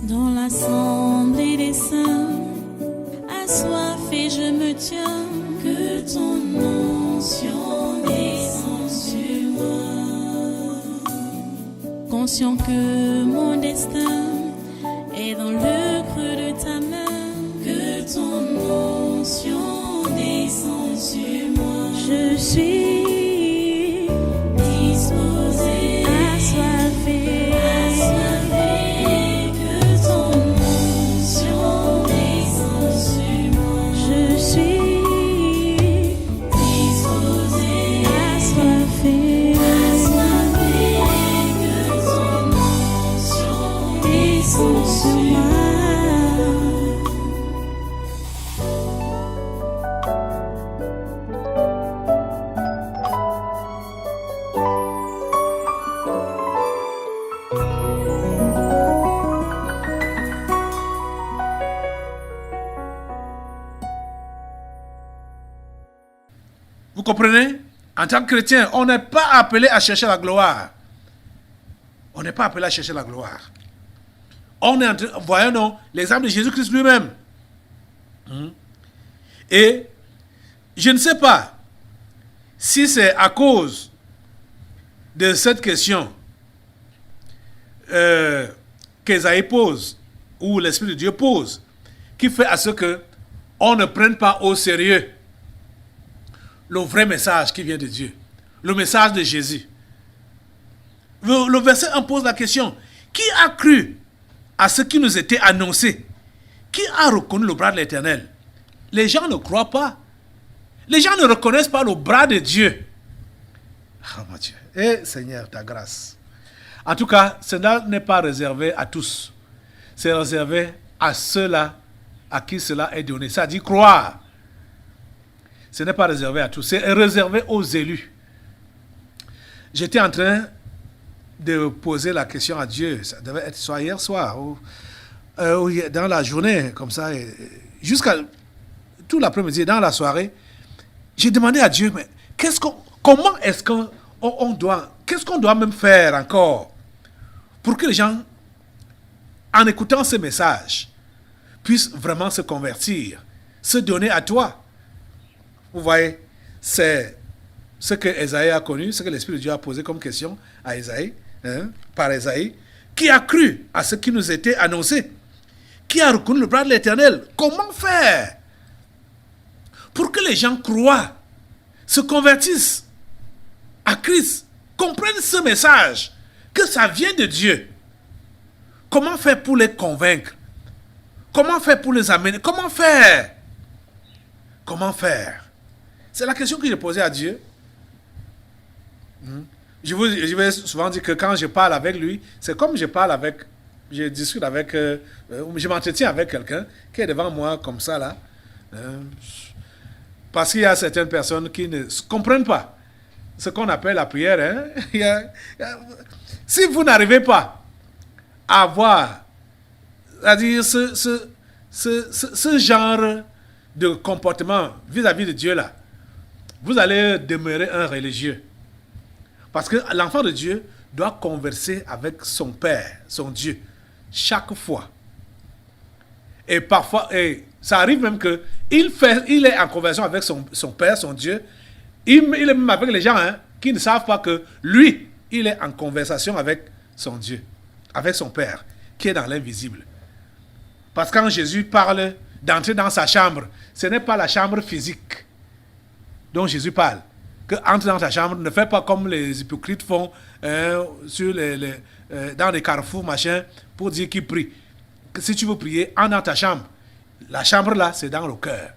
Dans l'assemblée des saints, assoiffé je me tiens, que ton onction descende sur moi. Conscient que mon destin est dans le creux de ta main, que ton onction descende sur moi. Je suis disposé, assoiffé, que ton onction descende sur moi. Je suis disposé, assoiffé, que ton onction descende sur moi. Vous comprenez? En tant que chrétien, on n'est pas appelé à chercher la gloire. On n'est pas appelé à chercher la gloire. On est en train, voyons donc l'exemple de Jésus-Christ lui-même. Et je ne sais pas si c'est à cause de cette question qu'Ésaïe pose, ou l'Esprit de Dieu pose, qui fait à ce que on ne prenne pas au sérieux le vrai message qui vient de Dieu, le message de Jésus. Le verset 1 pose la question: qui a cru à ce qui nous était annoncé? Qui a reconnu le bras de l'Éternel? Les gens ne croient pas. Les gens ne reconnaissent pas le bras de Dieu. Oh mon Dieu. Eh Seigneur, ta grâce. En tout cas, cela n'est pas réservé à tous. C'est réservé à ceux-là à qui cela est donné. Ça dit croire. Ce n'est pas réservé à tous. C'est réservé aux élus. J'étais en train de poser la question à Dieu. Ça devait être soit hier soir ou dans la journée, comme ça, jusqu'à tout l'après-midi, dans la soirée. J'ai demandé à Dieu, mais comment est-ce qu'on doit, qu'est-ce qu'on doit même faire encore pour que les gens, en écoutant ce message, puissent vraiment se convertir, se donner à toi. Vous voyez, c'est ce que Ésaïe a connu, ce que l'Esprit de Dieu a posé comme question à Ésaïe, par Ésaïe, qui a cru à ce qui nous était annoncé, qui a reconnu le bras de l'Éternel. Comment faire pour que les gens croient, se convertissent à Christ, comprennent ce message, que ça vient de Dieu? Comment faire pour les convaincre? Comment faire pour les amener? Comment faire? Comment faire? C'est la question que j'ai posée à Dieu. Je vais souvent dire que quand je parle avec lui, c'est comme je discute avec, je m'entretiens avec quelqu'un qui est devant moi comme ça là. Parce qu'il y a certaines personnes qui ne comprennent pas ce qu'on appelle la prière. Si vous n'arrivez pas à avoir, c'est-à-dire ce genre de comportement vis-à-vis de Dieu là, vous allez demeurer un religieux. Parce que l'enfant de Dieu doit converser avec son Père, son Dieu, chaque fois. Et parfois, ça arrive même qu'il est en conversion avec son Père, son Dieu. Il est même avec les gens qui ne savent pas que lui, il est en conversation avec son Dieu, avec son Père, qui est dans l'invisible. Parce que quand Jésus parle d'entrer dans sa chambre, ce n'est pas la chambre physique dont Jésus parle. Que entre dans ta chambre, ne fais pas comme les hypocrites font dans les carrefours, machin, pour dire qu'ils prient. Que si tu veux prier, entre dans ta chambre. La chambre là, c'est dans le cœur.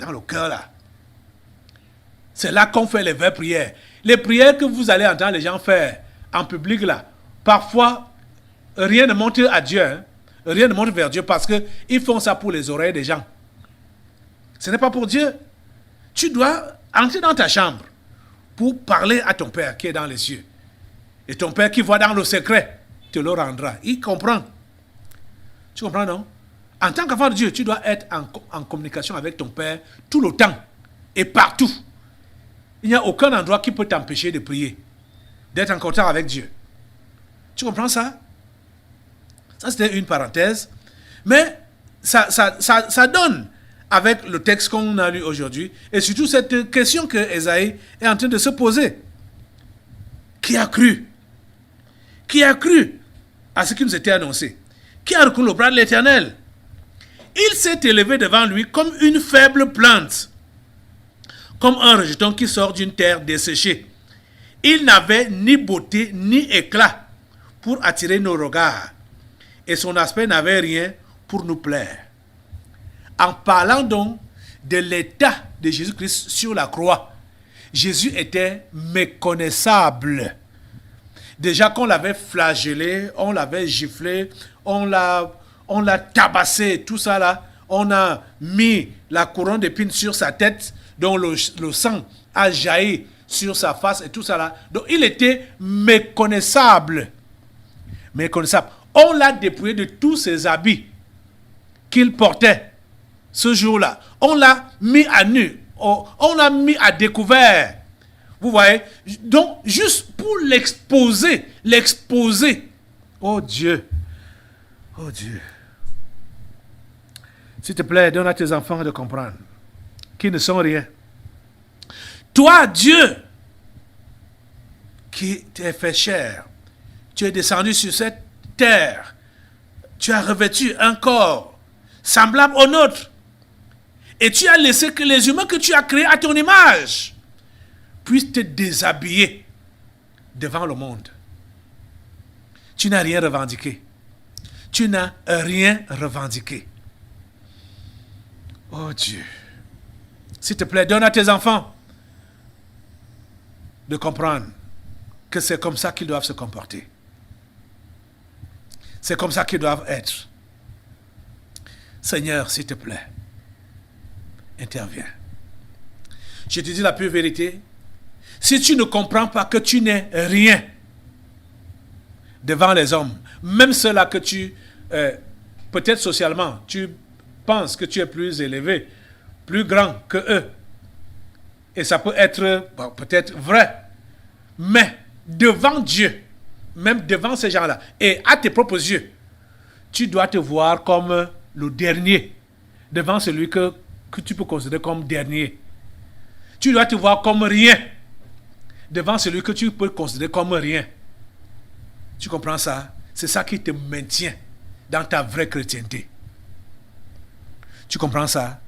Dans le cœur là. C'est là qu'on fait les vraies prières. Les prières que vous allez entendre les gens faire en public là, parfois, rien ne monte à Dieu. Rien ne monte vers Dieu parce qu'ils font ça pour les oreilles des gens. Ce n'est pas pour Dieu. Tu dois entrer dans ta chambre pour parler à ton Père qui est dans les cieux. Et ton Père qui voit dans le secret te le rendra. Il comprend. Tu comprends, non? En tant qu'enfant de Dieu, tu dois être en communication avec ton Père tout le temps et partout. Il n'y a aucun endroit qui peut t'empêcher de prier, d'être en contact avec Dieu. Tu comprends ça? Ça, c'était une parenthèse. Mais ça donne avec le texte qu'on a lu aujourd'hui et surtout cette question que Ésaïe est en train de se poser. Qui a cru? Qui a cru à ce qui nous était annoncé? Qui a reconnu le bras de l'Éternel? Il s'est élevé devant lui comme une faible plante, comme un rejeton qui sort d'une terre desséchée. Il n'avait ni beauté ni éclat pour attirer nos regards, et son aspect n'avait rien pour nous plaire. En parlant donc de l'état de Jésus-Christ sur la croix, Jésus était méconnaissable. Déjà qu'on l'avait flagellé, on l'avait giflé, on l'a tabassé, tout ça là. On a mis la couronne d'épines sur sa tête, dont le sang a jailli sur sa face et tout ça là. Donc il était méconnaissable. Méconnaissable. On l'a dépouillé de tous ses habits qu'il portait ce jour-là. On l'a mis à nu. On l'a mis à découvert. Vous voyez? Donc, juste pour l'exposer. Oh Dieu. Oh Dieu. S'il te plaît, donne à tes enfants de comprendre qu'ils ne sont rien. Toi, Dieu, qui t'es fait chair, tu es descendu sur cette terre, tu as revêtu un corps semblable au nôtre, et tu as laissé que les humains que tu as créés à ton image puissent te déshabiller devant le monde. Tu n'as rien revendiqué. Tu n'as rien revendiqué. Oh Dieu. S'il te plaît, donne à tes enfants de comprendre que c'est comme ça qu'ils doivent se comporter. C'est comme ça qu'ils doivent être. Seigneur, s'il te plaît, interviens. Je te dis la pure vérité. Si tu ne comprends pas que tu n'es rien devant les hommes, même ceux-là que tu, peut-être socialement, tu penses que tu es plus élevé, plus grand que eux, et ça peut être peut-être vrai, mais devant Dieu, même devant ces gens-là, et à tes propres yeux, tu dois te voir comme le dernier, devant celui que tu peux considérer comme dernier. Tu dois te voir comme rien, devant celui que tu peux considérer comme rien. Tu comprends ça? C'est ça qui te maintient dans ta vraie chrétienté. Tu comprends ça?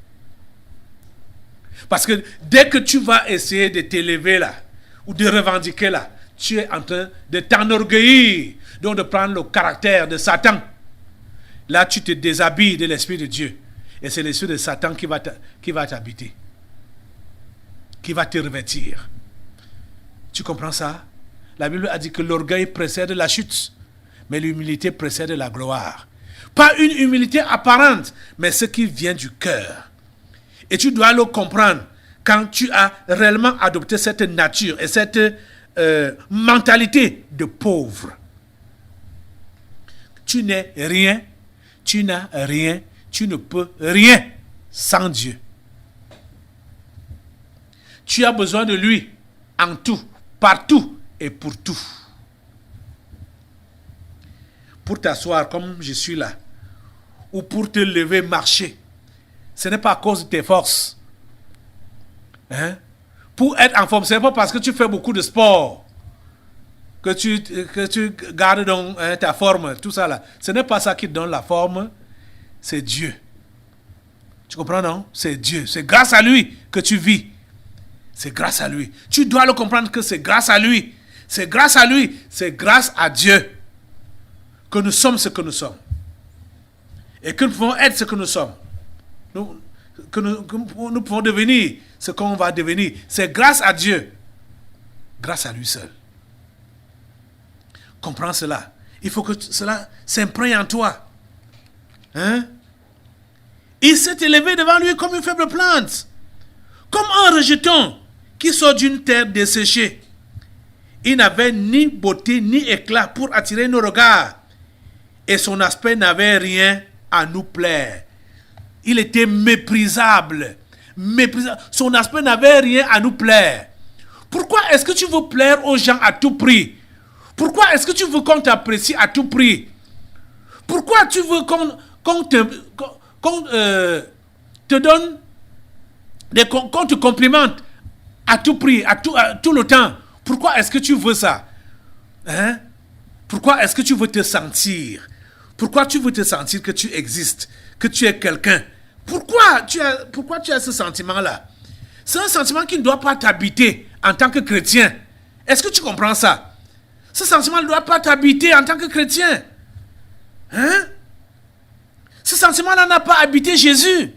Parce que dès que tu vas essayer de t'élever là, ou de revendiquer là, tu es en train de t'enorgueillir, donc de prendre le caractère de Satan. Là, tu te déshabilles de l'Esprit de Dieu. Et c'est l'Esprit de Satan qui va t'habiter. Qui va te revêtir. Tu comprends ça? La Bible a dit que l'orgueil précède la chute, mais l'humilité précède la gloire. Pas une humilité apparente, mais ce qui vient du cœur. Et tu dois le comprendre quand tu as réellement adopté cette nature et cette mentalité de pauvre. Tu n'es rien, tu n'as rien, tu ne peux rien sans Dieu. Tu as besoin de lui en tout, partout et pour tout. Pour t'asseoir comme je suis là, ou pour te lever, marcher, ce n'est pas à cause de tes forces. Hein? Pour être en forme, ce n'est pas parce que tu fais beaucoup de sport que tu gardes donc, ta forme, tout ça là. Ce n'est pas ça qui te donne la forme, c'est Dieu. Tu comprends, non? C'est Dieu. C'est grâce à lui que tu vis. C'est grâce à lui. Tu dois le comprendre que c'est grâce à lui. C'est grâce à lui. C'est grâce à Dieu que nous sommes ce que nous sommes. Et que nous pouvons être ce que nous sommes. Que nous pouvons devenir ce qu'on va devenir. C'est grâce à Dieu. Grâce à lui seul. Comprends cela. Il faut que cela s'imprègne en toi. Hein? Il s'est élevé devant lui comme une faible plante. Comme un rejeton qui sort d'une terre desséchée. Il n'avait ni beauté ni éclat pour attirer nos regards. Et son aspect n'avait rien à nous plaire. Il était méprisable. Son aspect n'avait rien à nous plaire. Pourquoi est-ce que tu veux plaire aux gens à tout prix? Pourquoi est-ce que tu veux qu'on t'apprécie à tout prix? Pourquoi tu veux qu'on te donne, qu'on te complimente à tout prix, à tout le temps? Pourquoi est-ce que tu veux ça? Hein? Pourquoi est-ce que tu veux te sentir? Pourquoi tu veux te sentir que tu existes, que tu es quelqu'un? Pourquoi tu as ce sentiment-là? C'est un sentiment qui ne doit pas t'habiter en tant que chrétien. Est-ce que tu comprends ça? Ce sentiment ne doit pas t'habiter en tant que chrétien. Hein? Ce sentiment-là n'a pas habité Jésus,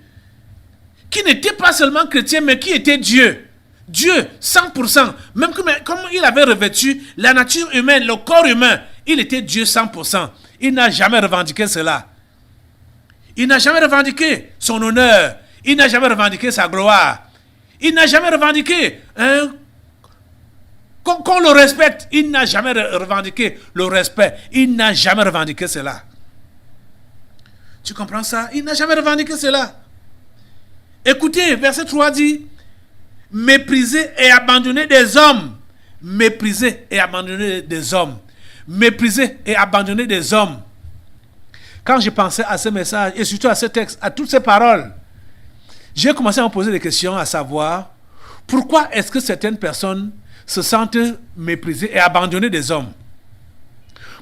qui n'était pas seulement chrétien, mais qui était Dieu. Dieu, 100%. Même comme il avait revêtu la nature humaine, le corps humain, il était Dieu 100%. Il n'a jamais revendiqué cela. Il n'a jamais revendiqué son honneur. Il n'a jamais revendiqué sa gloire. Il n'a jamais revendiqué qu'on le respecte. Il n'a jamais revendiqué le respect. Il n'a jamais revendiqué cela. Tu comprends ça? Il n'a jamais revendiqué cela. Écoutez, verset 3 dit, mépriser et abandonner des hommes. Mépriser et abandonner des hommes. Mépriser et abandonner des hommes. Quand je pensais à ce message, et surtout à ce texte, à toutes ces paroles, j'ai commencé à me poser des questions, à savoir, pourquoi est-ce que certaines personnes se sentent méprisées et abandonnées des hommes?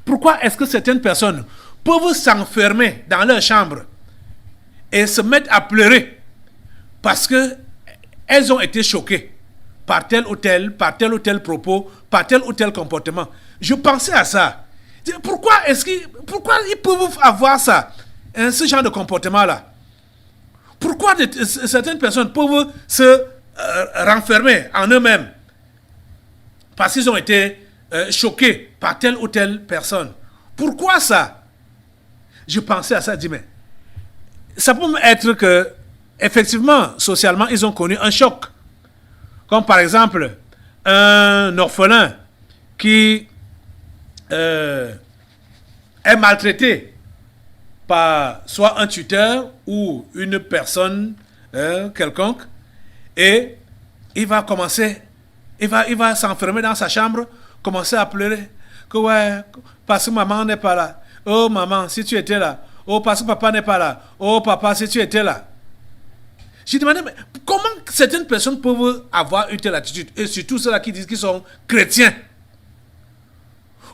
Pourquoi est-ce que certaines personnes peuvent s'enfermer dans leur chambre et se mettre à pleurer parce qu'elles ont été choquées par tel ou tel propos, par tel ou tel comportement? Je pensais à ça. Pourquoi ils peuvent avoir ça, ce genre de comportement-là? Pourquoi certaines personnes peuvent se renfermer en eux-mêmes parce qu'ils ont été choqués par telle ou telle personne? Pourquoi ça? Je pensais à ça, je dis, mais ça peut être que, effectivement, socialement, ils ont connu un choc. Comme par exemple, un orphelin qui est maltraité par soit un tuteur ou une personne quelconque, et il va s'enfermer dans sa chambre, commencer à pleurer, que ouais, parce que maman n'est pas là. Oh maman, si tu étais là. Oh, parce que papa n'est pas là. Oh papa, si tu étais là. J'ai demandé, mais comment certaines personnes peuvent avoir une telle attitude? Et surtout ceux-là qui disent qu'ils sont chrétiens.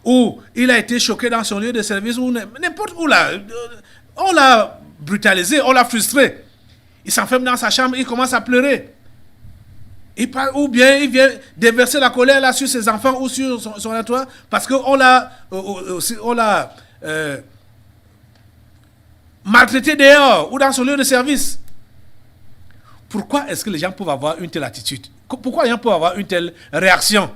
Ou il a été choqué dans son lieu de service, ou n'importe où là. On l'a brutalisé, on l'a frustré. Il s'enferme dans sa chambre, il commence à pleurer. Ou bien il vient déverser la colère là sur ses enfants ou sur son entourage parce qu'on l'a maltraité dehors ou dans son lieu de service. Pourquoi est-ce que les gens peuvent avoir une telle attitude? Pourquoi les gens peuvent avoir une telle réaction?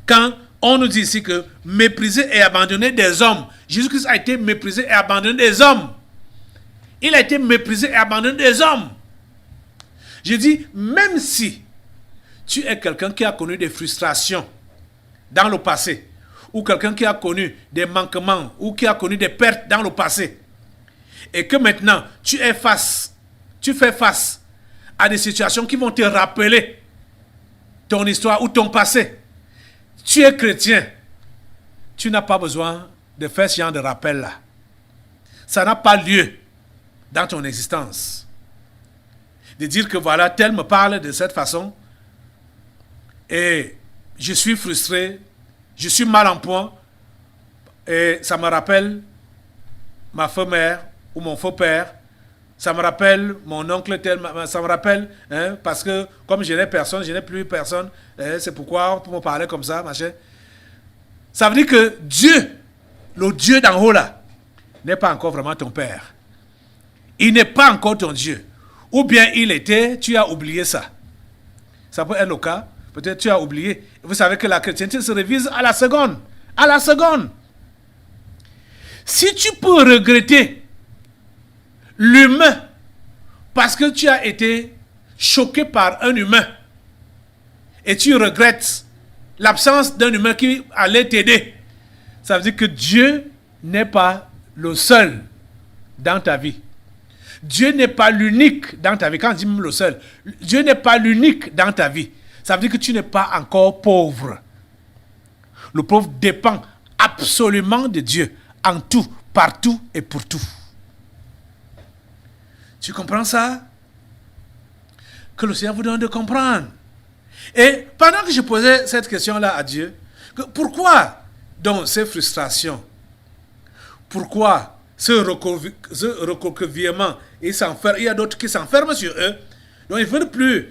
Quand on nous dit ici que mépriser et abandonner des hommes, Jésus-Christ a été méprisé et abandonné des hommes. Il a été méprisé et abandonné des hommes. Je dis, même si tu es quelqu'un qui a connu des frustrations dans le passé, ou quelqu'un qui a connu des manquements, ou qui a connu des pertes dans le passé, et que maintenant tu fais face à des situations qui vont te rappeler ton histoire ou ton passé, tu es chrétien, tu n'as pas besoin de faire ce genre de rappel-là. Ça n'a pas lieu dans ton existence. De dire que voilà, tel me parle de cette façon et je suis frustré, je suis mal en point et ça me rappelle ma feu-mère ou mon faux-père, ça me rappelle mon oncle tel, ça me rappelle, parce que comme je n'ai personne, je n'ai plus personne, c'est pourquoi on peut me parler comme ça, machin. Ça veut dire que Dieu, le Dieu d'en haut là, n'est pas encore vraiment ton père. Il n'est pas encore ton Dieu. Ou bien il était, tu as oublié ça. Ça peut être le cas. Peut-être tu as oublié. Vous savez que la chrétienté se révise à la seconde. À la seconde. Si tu peux regretter l'humain parce que tu as été choqué par un humain et tu regrettes l'absence d'un humain qui allait t'aider, ça veut dire que Dieu n'est pas le seul dans ta vie. Dieu n'est pas l'unique dans ta vie. Quand je dis même le seul, Dieu n'est pas l'unique dans ta vie. Ça veut dire que tu n'es pas encore pauvre. Le pauvre dépend absolument de Dieu. en tout, partout et pour tout. Tu comprends ça? Que le Seigneur vous donne de comprendre. Et pendant que je posais cette question-là à Dieu, pourquoi donc ces frustrations? Pourquoi ce recroquevillement? Il y a d'autres qui s'enferment sur eux. Donc ils ne veulent plus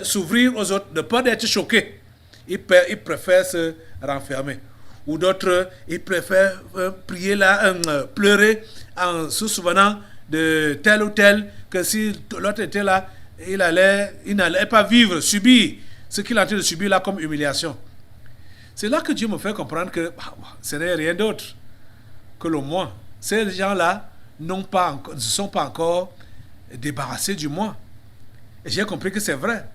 s'ouvrir aux autres, de peur d'être choqués. Ils préfèrent se renfermer. Ou d'autres, ils préfèrent prier là, pleurer en se souvenant de tel ou tel, que si l'autre était là, il n'allait pas vivre, subir ce qu'il est en train de subir là comme humiliation. C'est là que Dieu me fait comprendre que ce n'est rien d'autre que le moi. Ces gens-là ne sont pas encore débarrassés du moi. Et j'ai compris que c'est vrai.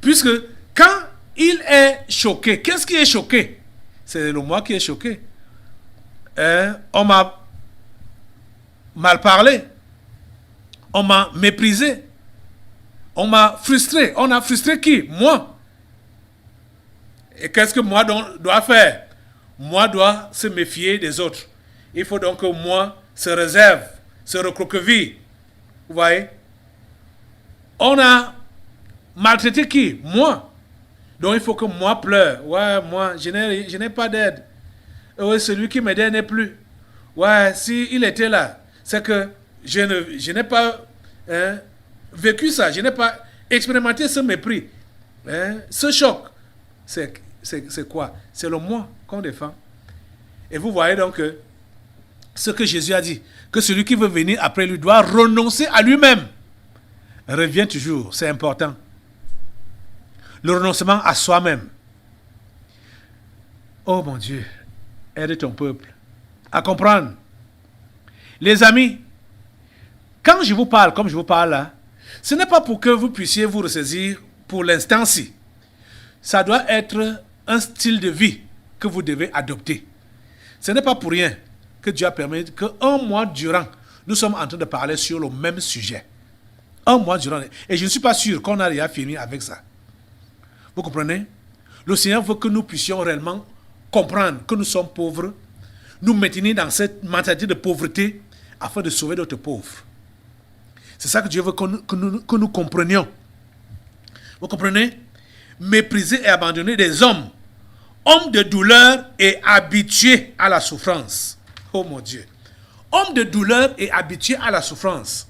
Puisque quand il est choqué, qu'est-ce qui est choqué? C'est le moi qui est choqué. On m'a mal parlé. On m'a méprisé. On m'a frustré. On a frustré qui? Moi. Et qu'est-ce que moi dois faire? Moi dois se méfier des autres. Il faut donc que moi se réserve, se recroqueville. Vous voyez? On a maltraité qui? Moi. Donc il faut que moi pleure. Ouais, moi, je n'ai pas d'aide. Ouais, celui qui m'aidait n'est plus. Ouais, s'il était là, c'est que je n'ai pas vécu ça. Je n'ai pas expérimenté ce mépris. Ce choc. C'est quoi? C'est le moi qu'on défend. Et vous voyez donc que ce que Jésus a dit, que celui qui veut venir après lui doit renoncer à lui-même. Revient toujours, c'est important. Le renoncement à soi-même. Oh mon Dieu, aide ton peuple à comprendre. Les amis, quand je vous parle comme je vous parle là, ce n'est pas pour que vous puissiez vous ressaisir pour l'instant-ci. Ça doit être un style de vie que vous devez adopter. Ce n'est pas pour rien que Dieu a permis qu'un mois durant, nous sommes en train de parler sur le même sujet. Un mois durant. Et je ne suis pas sûr qu'on a déjà fini avec ça. Vous comprenez? Le Seigneur veut que nous puissions réellement comprendre que nous sommes pauvres, nous maintenir dans cette mentalité de pauvreté afin de sauver d'autres pauvres. C'est ça que Dieu veut que nous comprenions. Vous comprenez? Mépriser et abandonner des hommes de douleur et habitués à la souffrance. Oh mon Dieu. Hommes de douleur et habitués à la souffrance.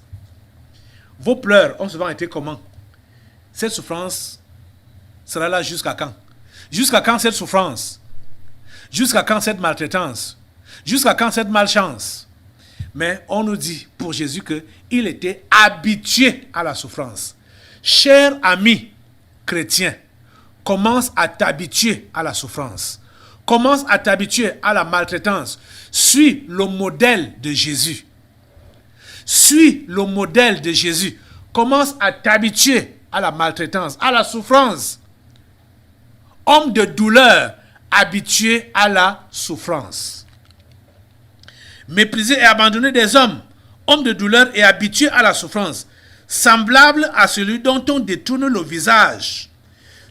Vos pleurs ont souvent été comment? Cette souffrance sera là jusqu'à quand? Jusqu'à quand cette souffrance? Jusqu'à quand cette maltraitance? Jusqu'à quand cette malchance? Mais on nous dit pour Jésus qu'il était habitué à la souffrance. Cher ami chrétien, commence à t'habituer à la souffrance. Commence à t'habituer à la maltraitance. Suis le modèle de Jésus. Suis le modèle de Jésus. Commence à t'habituer à la maltraitance, à la souffrance. Homme de douleur, habitué à la souffrance. Mépriser et abandonner des hommes de douleur et habitués à la souffrance, semblable à celui dont on détourne le visage.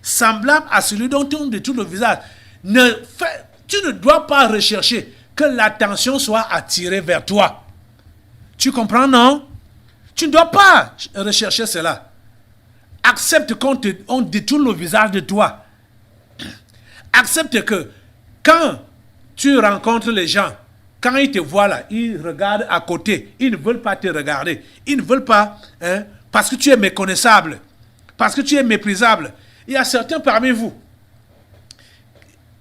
Semblable à celui dont on détourne le visage. Tu ne dois pas rechercher que l'attention soit attirée vers toi. Tu comprends, non? Tu ne dois pas rechercher cela. Accepte qu'on détourne le visage de toi. Accepte que quand tu rencontres les gens, quand ils te voient là, ils regardent à côté. Ils ne veulent pas te regarder. Ils ne veulent pas, parce que tu es méconnaissable, parce que tu es méprisable. Il y a certains parmi vous,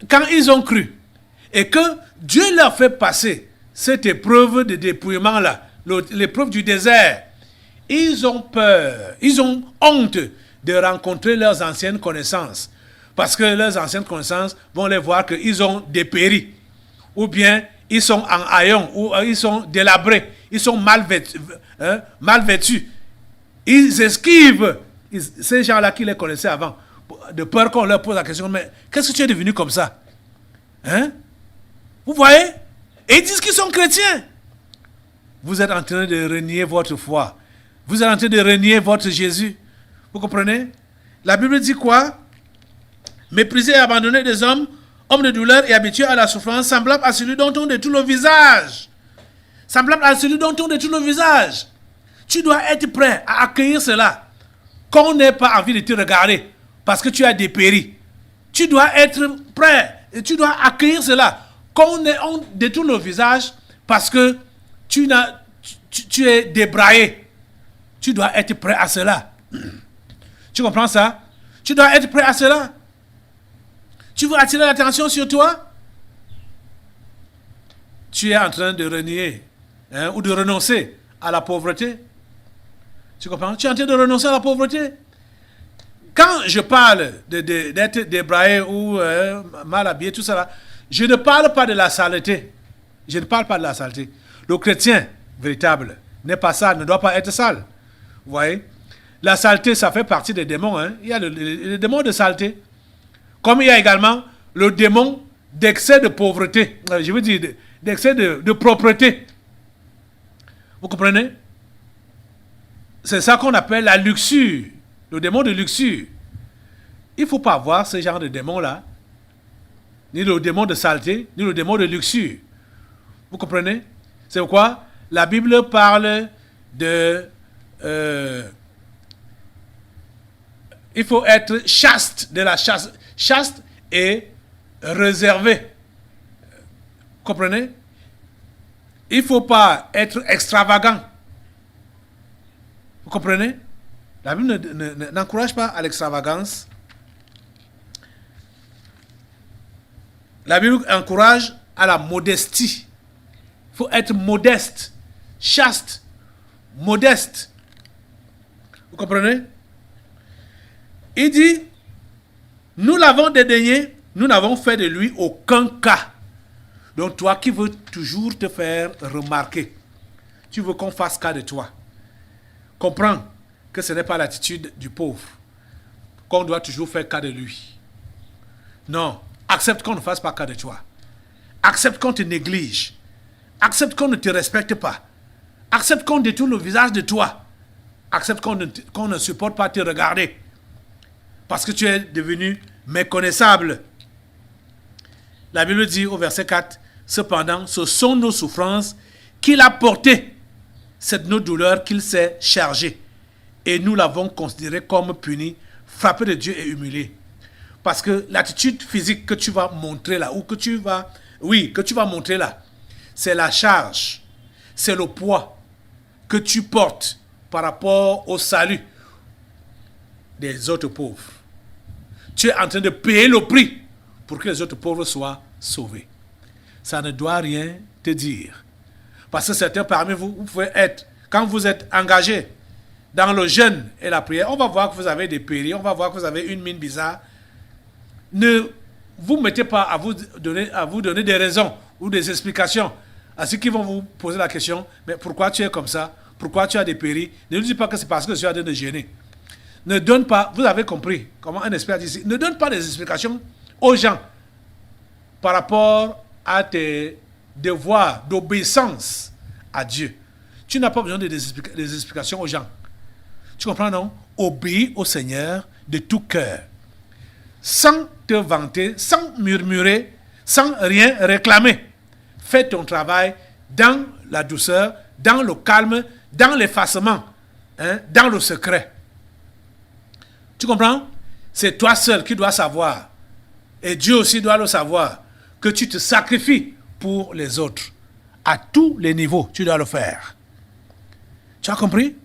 quand ils ont cru, et que Dieu leur fait passer cette épreuve de dépouillement là, l'épreuve du désert, ils ont peur, ils ont honte de rencontrer leurs anciennes connaissances. Parce que leurs anciennes connaissances vont les voir qu'ils ont dépéri. Ou bien ils sont en haillons, ou ils sont délabrés, ils sont mal vêtus. Ils esquivent ces gens-là qui les connaissaient avant, de peur qu'on leur pose la question, mais qu'est-ce que tu es devenu comme ça? Vous voyez? Et ils disent qu'ils sont chrétiens. Vous êtes en train de renier votre foi. Vous êtes en train de renier votre Jésus. Vous comprenez? La Bible dit quoi? Mépriser et abandonner des hommes de douleur et habitués à la souffrance, semblable à celui dont on détourne le visage. semblable à celui dont on détourne le visage. Tu dois être prêt à accueillir cela. Qu'on n'ait pas envie de te regarder parce que tu as dépéri. Tu dois être prêt et tu dois accueillir cela. Qu'on détourne le visage parce que tu es débraillé. Tu dois être prêt à cela. Tu comprends ça? Tu dois être prêt à cela. Tu veux attirer l'attention sur toi? Tu es en train de renier ou de renoncer à la pauvreté. Tu comprends? Tu es en train de renoncer à la pauvreté. Quand je parle d'être débraillé ou mal habillé, tout ça là, je ne parle pas de la saleté. Je ne parle pas de la saleté. Le chrétien véritable n'est pas sale, ne doit pas être sale. Vous voyez? La saleté, ça fait partie des démons. Hein? Il y a le démon de saleté. Comme il y a également le démon d'excès de pauvreté. Je veux dire d'excès de propreté. Vous comprenez? C'est ça qu'on appelle la luxure. Le démon de luxure. Il ne faut pas avoir ce genre de démon-là. Ni le démon de saleté, ni le démon de luxure. Vous comprenez? C'est pourquoi la Bible parle de... il faut être chaste, de la chaste. Chaste et réservé. Vous comprenez? Il ne faut pas être extravagant. Vous comprenez? La Bible n'encourage pas à l'extravagance. La Bible encourage à la modestie. Il faut être modeste, chaste, modeste. Vous comprenez? Il dit, nous l'avons dédaigné, nous n'avons fait de lui aucun cas. Donc toi qui veux toujours te faire remarquer, tu veux qu'on fasse cas de toi. Comprends que ce n'est pas l'attitude du pauvre, qu'on doit toujours faire cas de lui. Non, accepte qu'on ne fasse pas cas de toi. Accepte qu'on te néglige. Accepte qu'on ne te respecte pas. Accepte qu'on détourne le visage de toi. Accepte qu'on ne supporte pas te regarder. Parce que tu es devenu méconnaissable. La Bible dit au verset 4, cependant, ce sont nos souffrances qu'il a portées. C'est nos douleurs qu'il s'est chargé. Et nous l'avons considéré comme puni, frappé de Dieu et humilié. Parce que l'attitude physique que tu vas montrer là, ou que tu vas montrer là, c'est la charge, c'est le poids que tu portes par rapport au salut des autres pauvres. Tu es en train de payer le prix pour que les autres pauvres soient sauvés. Ça ne doit rien te dire. Parce que certains parmi vous, vous pouvez être, quand vous êtes engagés dans le jeûne et la prière, on va voir que vous avez des péris, on va voir que vous avez une mine bizarre. Ne vous mettez pas à vous donner des raisons ou des explications à ceux qui vont vous poser la question, mais pourquoi tu es comme ça? Pourquoi tu as des péris? Ne lui dis pas que c'est parce que je suis en train de gêner. Ne donne pas, vous avez compris comment un expert dit ici, ne donne pas des explications aux gens par rapport à tes devoirs d'obéissance à Dieu. Tu n'as pas besoin des explications aux gens. Tu comprends, non? Obéis au Seigneur de tout cœur. Sans te vanter, sans murmurer, sans rien réclamer. Fais ton travail dans la douceur, dans le calme, dans l'effacement, dans le secret. Tu comprends? C'est toi seul qui dois savoir, et Dieu aussi doit le savoir, que tu te sacrifies pour les autres. À tous les niveaux, tu dois le faire. Tu as compris?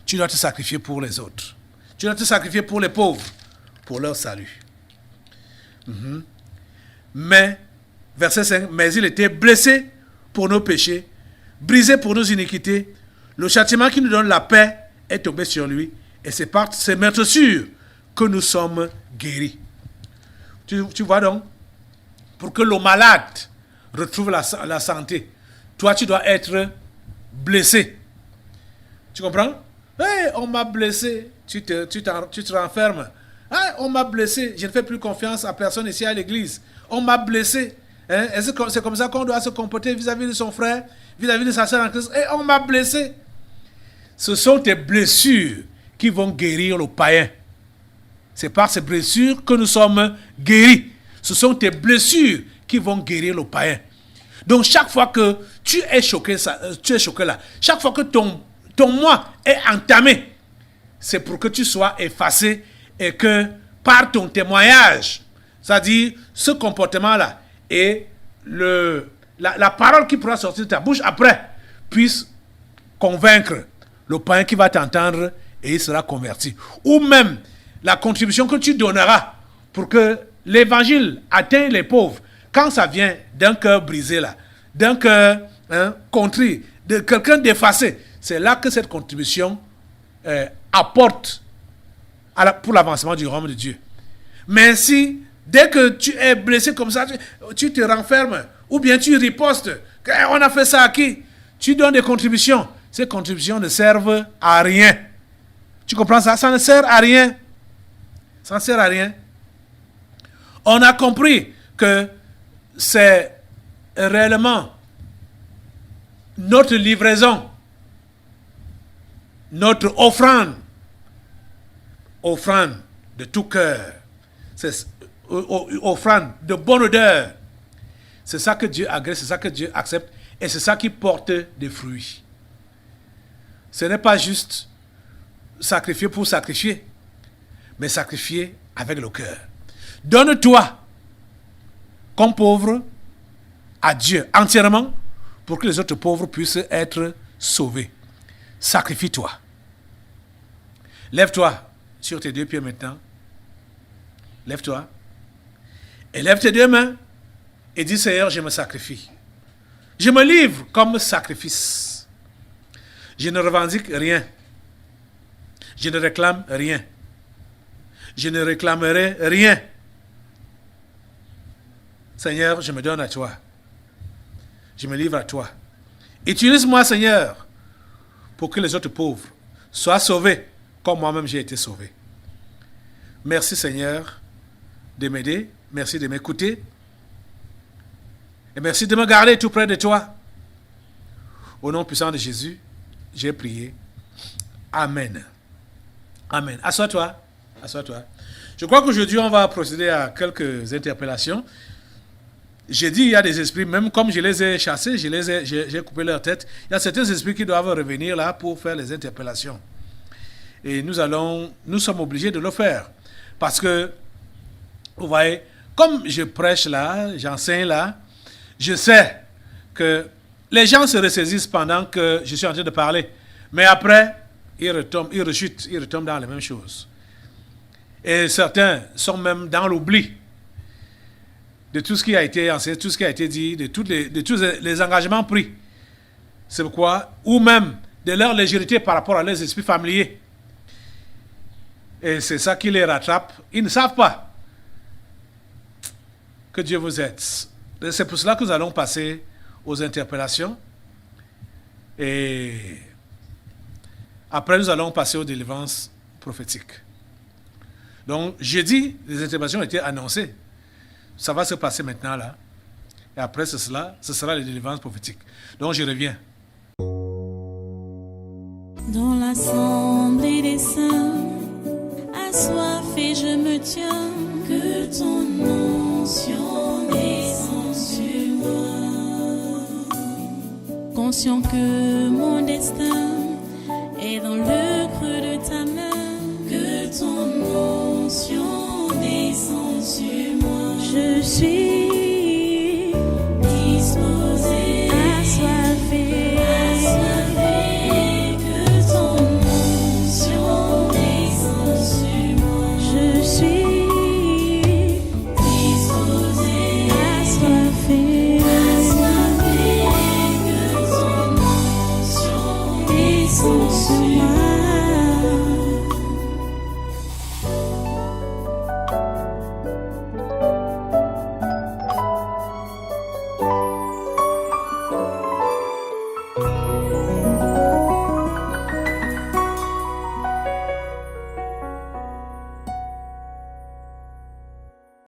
Tu dois te sacrifier pour les autres. Tu dois te sacrifier pour les pauvres, pour leur salut. Mais, verset 5, mais il était blessé pour nos péchés, brisé pour nos iniquités. Le châtiment qui nous donne la paix est tombé sur lui. Et c'est par ses meurtrissures que nous sommes guéris. Tu vois donc, pour que le malade retrouve la santé, toi tu dois être blessé. Tu comprends? Hey, on m'a blessé, tu te renfermes. Hey, on m'a blessé, je ne fais plus confiance à personne ici à l'église. On m'a blessé. C'est comme ça qu'on doit se comporter vis-à-vis de son frère, vis-à-vis de sa soeur en Christ. Hey, on m'a blessé. Ce sont tes blessures qui vont guérir le païen. C'est par ces blessures que nous sommes guéris. Ce sont tes blessures qui vont guérir le païen. Donc chaque fois que tu es choqué là, chaque fois que ton moi est entamé, c'est pour que tu sois effacé et que par ton témoignage, c'est-à-dire ce comportement-là et la parole qui pourra sortir de ta bouche après puisse convaincre le païen qui va t'entendre et il sera converti. Ou même la contribution que tu donneras pour que l'évangile atteigne les pauvres, quand ça vient d'un cœur brisé là, d'un cœur contrit, de quelqu'un d'effacé, c'est là que cette contribution apporte pour l'avancement du royaume de Dieu. Mais si, dès que tu es blessé comme ça, tu te renfermes, ou bien tu ripostes, on a fait ça à qui? Tu donnes des contributions. Ces contributions ne servent à rien. Tu comprends ça? Ça ne sert à rien. Ça ne sert à rien. On a compris que c'est réellement notre livraison, notre offrande de tout cœur, c'est offrande de bonne odeur. C'est ça que Dieu agrée, c'est ça que Dieu accepte et c'est ça qui porte des fruits. Ce n'est pas juste sacrifier pour sacrifier, mais sacrifier avec le cœur. Donne-toi comme pauvre à Dieu entièrement pour que les autres pauvres puissent être sauvés. Sacrifie-toi. Lève-toi sur tes deux pieds maintenant. Lève-toi. Et lève tes deux mains et dis, Seigneur, je me sacrifie. Je me livre comme sacrifice. Je ne revendique rien. Je ne réclame rien. Je ne réclamerai rien. Seigneur, je me donne à toi. Je me livre à toi. Utilise-moi, Seigneur, pour que les autres pauvres soient sauvés comme moi-même j'ai été sauvé. Merci, Seigneur, de m'aider. Merci de m'écouter. Et merci de me garder tout près de toi. Au nom puissant de Jésus, j'ai prié. Amen. Amen. Assois-toi. Assois-toi. Je crois qu'aujourd'hui, on va procéder à quelques interpellations. J'ai dit, il y a des esprits, même comme je les ai chassés, j'ai coupé leur tête. Il y a certains esprits qui doivent revenir là pour faire les interpellations. Et nous sommes obligés de le faire. Parce que, vous voyez, comme je prêche là, j'enseigne là, je sais que les gens se ressaisissent pendant que je suis en train de parler. Mais après, ils rechutent, ils retombent dans les mêmes choses. Et certains sont même dans l'oubli de tout ce qui a été enseigné, tout ce qui a été dit, de tous les engagements pris. C'est pourquoi, ou même de leur légèreté par rapport à leurs esprits familiers. Et c'est ça qui les rattrape. Ils ne savent pas. Que Dieu vous aide. C'est pour cela que nous allons passer aux interpellations. Et après, nous allons passer aux délivrances prophétiques. Donc, jeudi, les interpellations ont été annoncées. Ça va se passer maintenant là. Et après, ce sera les délivrances prophétiques. Donc, je reviens. Dans l'assemblée des saints, assoiffé, je me tiens, que ton onction descende sur moi. Conscient que mon destin est dans le creux de ta main, que ton onction descende sur moi. Je suis